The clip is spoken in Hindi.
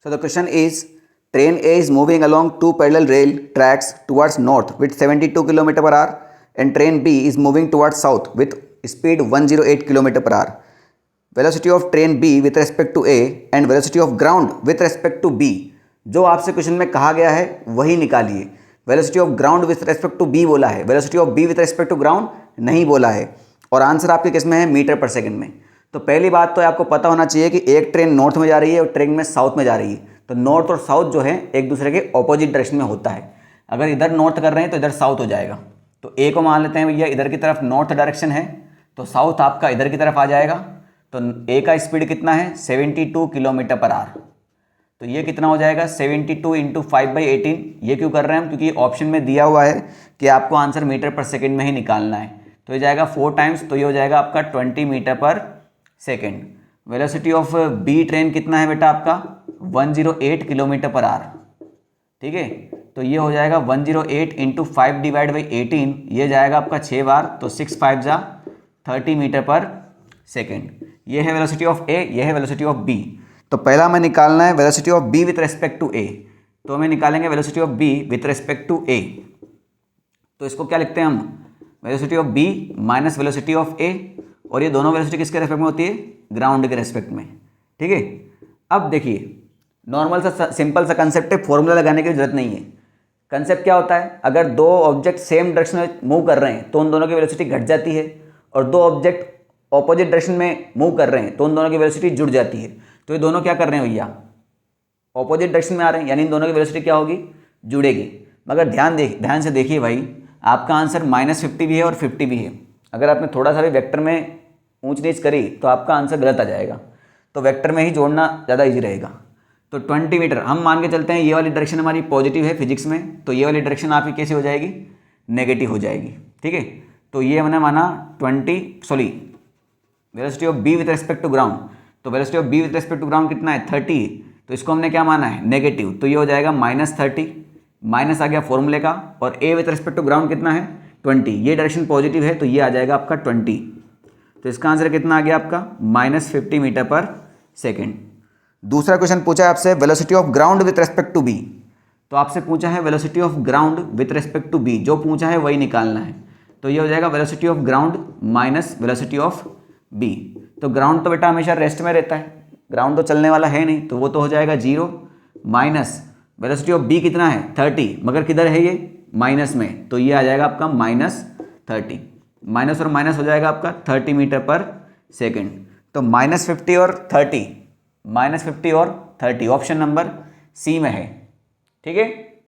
So the question is, train A is moving along two parallel rail tracks towards north with 72 km per hour and train B is moving towards south with speed 108 km per hour. Velocity of train B with respect to A and velocity of ground with respect to B. जो आपसे क्वेश्चन में कहा गया है वही निकालिए. Velocity of ground with respect to B बोला है, velocity of B with respect to ground नहीं बोला है, और आंसर आपके किस में है, मीटर पर सेकंड में. तो पहली बात तो आपको पता होना चाहिए कि एक ट्रेन नॉर्थ में जा रही है और ट्रेन में साउथ में जा रही है. तो नॉर्थ और साउथ जो है एक दूसरे के ऑपोजिट डायरेक्शन में होता है. अगर इधर नॉर्थ कर रहे हैं तो इधर साउथ हो जाएगा. तो ए को मान लेते हैं भैया इधर की तरफ नॉर्थ डायरेक्शन है, तो साउथ आपका इधर की तरफ आ जाएगा. तो ए का स्पीड कितना है, 72 किलोमीटर पर आवर. तो ये कितना हो जाएगा, 72 इंटू 5/18. ये क्यों कर रहे हैं हम, क्योंकि ऑप्शन में दिया हुआ है कि आपको आंसर मीटर पर सेकंड में ही निकालना है. तो ये जाएगा 4 टाइम्स, तो ये हो जाएगा आपका 20 metre per second. Velocity of B train कितना है बेटा आपका, 108 किलोमीटर पर आवर. ठीक है, तो ये हो जाएगा 108 इंटू 5/18. ये जाएगा आपका 6 बार, तो 6 5 जा 30 मीटर पर सेकेंड. ये है वेलोसिटी ऑफ ए, ये है वेलोसिटी ऑफ बी. तो पहला हमें निकालना है velocity of B with respect to A. तो हमें निकालेंगे velocity of B with respect to A. तो इसको क्या लिखते हैं हम, velocity of B minus velocity of A. और ये दोनों वेलोसिटी किसके रेस्पेक्ट में होती है, ग्राउंड के रेस्पेक्ट में. ठीक है, अब देखिए नॉर्मल सा सिंपल सा कंसेप्ट है, फॉर्मूला लगाने की जरूरत नहीं है. कंसेप्ट क्या होता है, अगर दो ऑब्जेक्ट सेम डायरेक्शन में मूव कर रहे हैं तो उन दोनों की वेलोसिटी घट जाती है, और दो ऑब्जेक्ट ऑपोजिट डायरेक्शन में मूव कर रहे हैं तो उन दोनों की वेलोसिटी जुड़ जाती है. तो ये दोनों क्या कर रहे हैं भैया, ऑपोजिट डायरेक्शन में आ रहे हैं, यानी इन दोनों की वेलोसिटी क्या होगी, जुड़ेगी. मगर ध्यान से देखिए भाई, आपका आंसर -50 भी है और 50 भी है. अगर आपने थोड़ा सा भी वेक्टर में ऊंच नीच करी तो आपका आंसर गलत आ जाएगा. तो वेक्टर में ही जोड़ना ज़्यादा ईजी रहेगा. तो 20 मीटर हम मान के चलते हैं, ये वाली डायरेक्शन हमारी पॉजिटिव है फिजिक्स में, तो ये वाली डायरेक्शन आपकी कैसी हो जाएगी, नेगेटिव हो जाएगी. ठीक है, तो ये हमने माना velocity of B with respect to ground. तो velocity of B with respect to ground कितना है, 30. तो इसको हमने क्या माना है, नेगेटिव. तो ये हो जाएगा -30, माइनस आ गया फॉर्मूले का. और ए विथ रेस्पेक्ट टू ग्राउंड कितना है, 20. ये डायरेक्शन पॉजिटिव है तो ये आ जाएगा आपका 20. तो इसका आंसर कितना आ गया आपका, -50 मीटर पर सेकेंड. दूसरा क्वेश्चन पूछा है आपसे, velocity of ground with respect to B. तो आपसे पूछा है velocity of ground with respect to B, जो पूछा है वही निकालना है. तो ये हो जाएगा velocity of ground minus velocity of B. तो ग्राउंड तो बेटा हमेशा रेस्ट में रहता है, ग्राउंड तो चलने वाला है नहीं, तो वो तो हो जाएगा 0 माइनस वेलोसिटी ऑफ बी कितना है, 30. मगर किधर है ये, माइनस में, तो ये आ जाएगा आपका -30. माइनस और माइनस हो जाएगा आपका 30 मीटर पर सेकेंड. तो -50 और 30, -50 और 30 ऑप्शन नंबर सी में है. ठीक है.